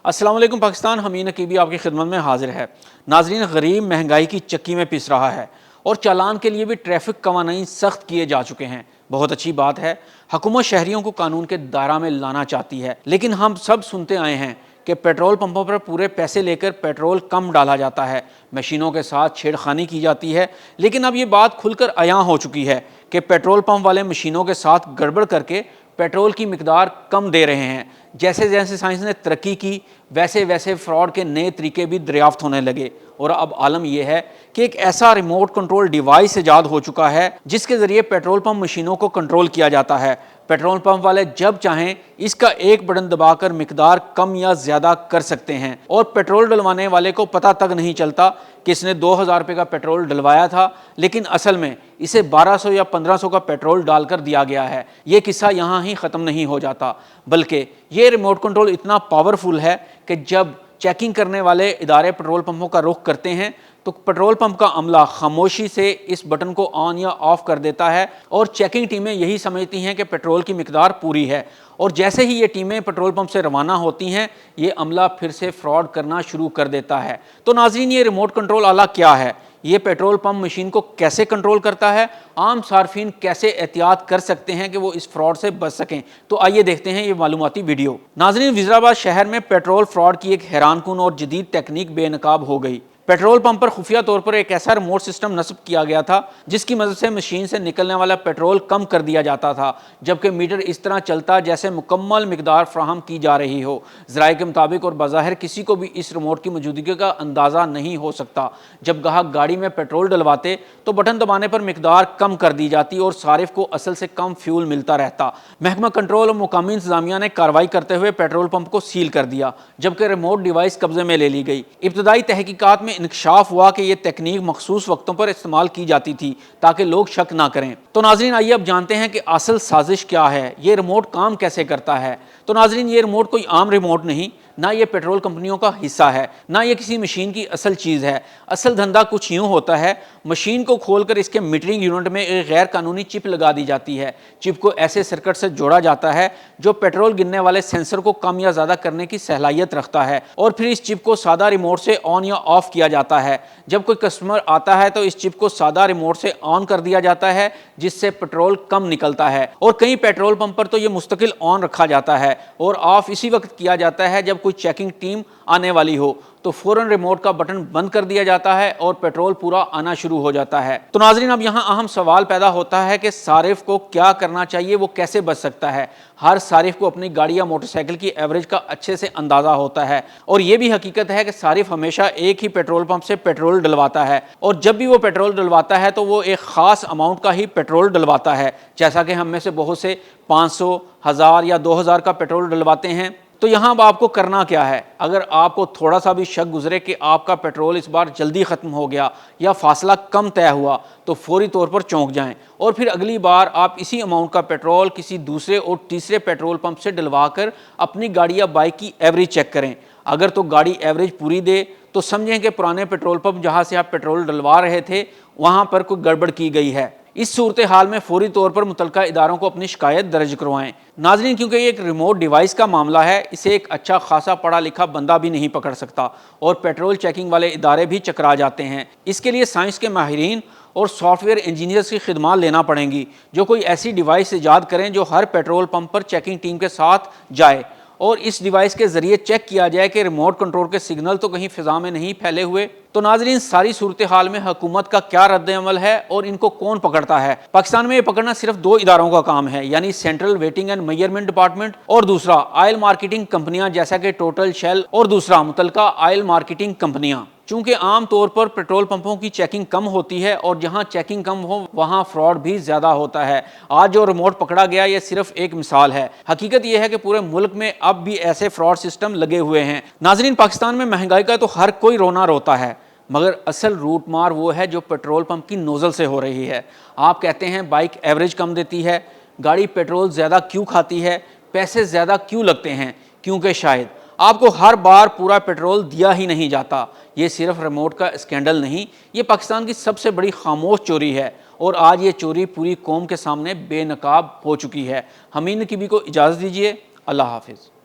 السلام علیکم پاکستان، حمید نقیبی آپ کی خدمت میں حاضر ہے۔ ناظرین، غریب مہنگائی کی چکی میں پس رہا ہے اور چالان کے لیے بھی ٹریفک قوانین سخت کیے جا چکے ہیں۔ بہت اچھی بات ہے، حکومت شہریوں کو قانون کے دائرہ میں لانا چاہتی ہے، لیکن ہم سب سنتے آئے ہیں کہ پیٹرول پمپوں پر پورے پیسے لے کر پیٹرول کم ڈالا جاتا ہے، مشینوں کے ساتھ چھیڑ خانی کی جاتی ہے۔ لیکن اب یہ بات کھل کر عیاں ہو چکی ہے کہ پیٹرول پمپ والے مشینوں کے ساتھ گڑبڑ کر کے پیٹرول کی مقدار کم دے رہے ہیں۔ جیسے جیسے سائنس نے ترقی کی ویسے ویسے فراڈ کے نئے طریقے بھی دریافت ہونے لگے، اور اب عالم یہ ہے کہ ایک ایسا ریموٹ کنٹرول ڈیوائس ایجاد ہو چکا ہے جس کے ذریعے پیٹرول پمپ مشینوں کو کنٹرول کیا جاتا ہے۔ پیٹرول پمپ والے جب چاہیں اس کا ایک بٹن دبا کر مقدار کم یا زیادہ کر سکتے ہیں، اور پیٹرول ڈلوانے والے کو پتہ تک نہیں چلتا کہ اس نے 2000 روپے کا پیٹرول ڈلوایا تھا، لیکن اصل میں اسے 1200 یا 1500 کا پیٹرول ڈال کر دیا گیا ہے۔ یہ قصہ یہاں ہی ختم نہیں ہو جاتا، بلکہ یہ ریموٹ کنٹرول اتنا پاورفل ہے کہ جب چیکنگ کرنے والے ادارے پیٹرول پمپوں کا رخ کرتے ہیں تو پیٹرول پمپ کا عملہ خاموشی سے اس بٹن کو آن یا آف کر دیتا ہے، اور چیکنگ ٹیمیں یہی سمجھتی ہیں کہ پیٹرول کی مقدار پوری ہے، اور جیسے ہی یہ ٹیمیں پیٹرول پمپ سے روانہ ہوتی ہیں یہ عملہ پھر سے فراڈ کرنا شروع کر دیتا ہے۔ تو ناظرین، یہ ریموٹ کنٹرول آلہ کیا ہے؟ یہ پیٹرول پمپ مشین کو کیسے کنٹرول کرتا ہے؟ عام صارفین کیسے احتیاط کر سکتے ہیں کہ وہ اس فراڈ سے بچ سکیں؟ تو آئیے دیکھتے ہیں یہ معلوماتی ویڈیو۔ ناظرین، وزیر شہر میں پیٹرول فراڈ کی ایک حیران کن اور جدید تکنیک بے نقاب ہو گئی۔ پیٹرول پمپ پر خفیہ طور پر ایک ایسا ریموٹ سسٹم نصب کیا گیا تھا جس کی مدد سے مشین سے نکلنے والا پیٹرول کم کر دیا جاتا تھا، جبکہ میٹر اس طرح چلتا جیسے مکمل مقدار فراہم کی جا رہی ہو۔ ذرائع کے مطابق اور بظاہر کسی کو بھی اس ریموٹ کی موجودگی کا اندازہ نہیں ہو سکتا۔ جب گاہک گاڑی میں پیٹرول ڈلواتے تو بٹن دبانے پر مقدار کم کر دی جاتی اور صارف کو اصل سے کم فیول ملتا رہتا۔ محکمہ کنٹرول اور مقامی انتظامیہ نے کارروائی کرتے ہوئے پیٹرول پمپ کو سیل کر دیا، جبکہ ریموٹ ڈیوائس قبضے میں لے لی گئی۔ ابتدائی تحقیقات میں انکشاف ہوا کہ یہ تکنیک مخصوص وقتوں پر استعمال کی جاتی تھی تاکہ لوگ شک نہ کریں۔ تو ناظرین، آئیے اب جانتے ہیں کہ اصل سازش کیا ہے، یہ ریموٹ کام کیسے کرتا ہے۔ تو ناظرین، یہ ریموٹ کوئی عام ریموٹ نہیں، نہ یہ پیٹرول کمپنیوں کا حصہ ہے، نہ یہ کسی مشین کی اصل چیز ہے۔ اصل دھندا کچھ یوں ہوتا ہے، مشین کو کھول کر اس کے میٹرنگ یونٹ میں ایک غیر قانونی چپ لگا دی جاتی ہے۔ چپ کو ایسے سرکٹ سے جوڑا جاتا ہے جو پیٹرول گننے والے سینسر کو کم یا زیادہ کرنے کی صلاحیت رکھتا ہے، اور پھر اس چپ کو سادہ ریموٹ سے آن یا آف کیا جاتا ہے۔ جب کوئی کسٹمر آتا ہے تو اس چپ کو سادہ ریموٹ سے آن کر دیا جاتا ہے، جس سے پیٹرول کم نکلتا ہے، اور کئی پیٹرول پمپ پر تو یہ مستقل آن رکھا جاتا ہے اور آف اسی وقت کیا جاتا ہے جب کوئی چیکنگ ٹیم آنے والی ہو تو فوراً ریموٹ کا بٹن بند کر دیا جاتا ہے اور پیٹرول پورا آنا شروع ہو جاتا ہے۔ تو ناظرین، اب یہاں اہم سوال پیدا ہوتا ہے کہ صارف کو کیا کرنا چاہیے، وہ کیسے بچ سکتا ہے؟ ہر صارف کو اپنی گاڑی یا موٹر سائیکل کی ایوریج کا اچھے سے اندازہ ہوتا ہے، اور یہ بھی حقیقت ہے کہ صارف ہمیشہ ایک ہی پیٹرول پمپ سے پیٹرول ڈلواتا ہے، اور جب بھی وہ پیٹرول ڈلواتا ہے تو وہ ایک خاص اماؤنٹ کا ہی پیٹرول ڈلواتا ہے، جیسا کہ ہم میں سے بہت سے 500، 1000 یا 2000 کا پیٹرول ڈلواتے ہیں۔ تو یہاں اب آپ کو کرنا کیا ہے؟ اگر آپ کو تھوڑا سا بھی شک گزرے کہ آپ کا پیٹرول اس بار جلدی ختم ہو گیا یا فاصلہ کم طے ہوا تو فوری طور پر چونک جائیں، اور پھر اگلی بار آپ اسی اماؤنٹ کا پیٹرول کسی دوسرے اور تیسرے پیٹرول پمپ سے ڈلوا کر اپنی گاڑی یا بائک کی ایوریج چیک کریں۔ اگر تو گاڑی ایوریج پوری دے تو سمجھیں کہ پرانے پیٹرول پمپ جہاں سے آپ پیٹرول ڈلوا رہے تھے وہاں پر کوئی گڑبڑ کی گئی ہے۔ اس صورتحال میں فوری طور پر متعلقہ اداروں کو اپنی شکایت درج کروائیں۔ ناظرین، کیونکہ یہ ایک ریموٹ ڈیوائس کا معاملہ ہے، اسے ایک اچھا خاصا پڑھا لکھا بندہ بھی نہیں پکڑ سکتا، اور پیٹرول چیکنگ والے ادارے بھی چکرا جاتے ہیں۔ اس کے لیے سائنس کے ماہرین اور سافٹ ویئر انجینئرز کی خدمات لینا پڑیں گی، جو کوئی ایسی ڈیوائس ایجاد کریں جو ہر پیٹرول پمپ پر چیکنگ ٹیم کے ساتھ جائے، اور اس ڈیوائس کے ذریعے چیک کیا جائے کہ ریموٹ کنٹرول کے سگنل تو کہیں فضا میں نہیں پھیلے ہوئے۔ تو ناظرین، ساری صورتحال میں حکومت کا کیا رد عمل ہے اور ان کو کون پکڑتا ہے؟ پاکستان میں یہ پکڑنا صرف 2 اداروں کا کام ہے، یعنی central waiting and measurement department اور دوسرا آئل مارکیٹنگ کمپنیاں جیسا کہ ٹوٹل، شیل اور دوسرا متعلقہ آئل مارکیٹنگ کمپنیاں۔ چونکہ عام طور پر پیٹرول پمپوں کی چیکنگ کم ہوتی ہے، اور جہاں چیکنگ کم ہو وہاں فراڈ بھی زیادہ ہوتا ہے۔ آج جو ریموٹ پکڑا گیا یہ صرف ایک مثال ہے، حقیقت یہ ہے کہ پورے ملک میں اب بھی ایسے فراڈ سسٹم لگے ہوئے ہیں۔ ناظرین، پاکستان میں مہنگائی کا تو ہر کوئی رونا روتا ہے، مگر اصل روٹ مار وہ ہے جو پیٹرول پمپ کی نوزل سے ہو رہی ہے۔ آپ کہتے ہیں بائک ایوریج کم دیتی ہے، گاڑی پیٹرول زیادہ کیوں کھاتی ہے، پیسے زیادہ کیوں لگتے ہیں؟ کیونکہ شاید آپ کو ہر بار پورا پیٹرول دیا ہی نہیں جاتا۔ یہ صرف ریموٹ کا اسکینڈل نہیں، یہ پاکستان کی سب سے بڑی خاموش چوری ہے، اور آج یہ چوری پوری قوم کے سامنے بے نقاب ہو چکی ہے۔ حمید نقیبی کو اجازت دیجیے، اللہ حافظ۔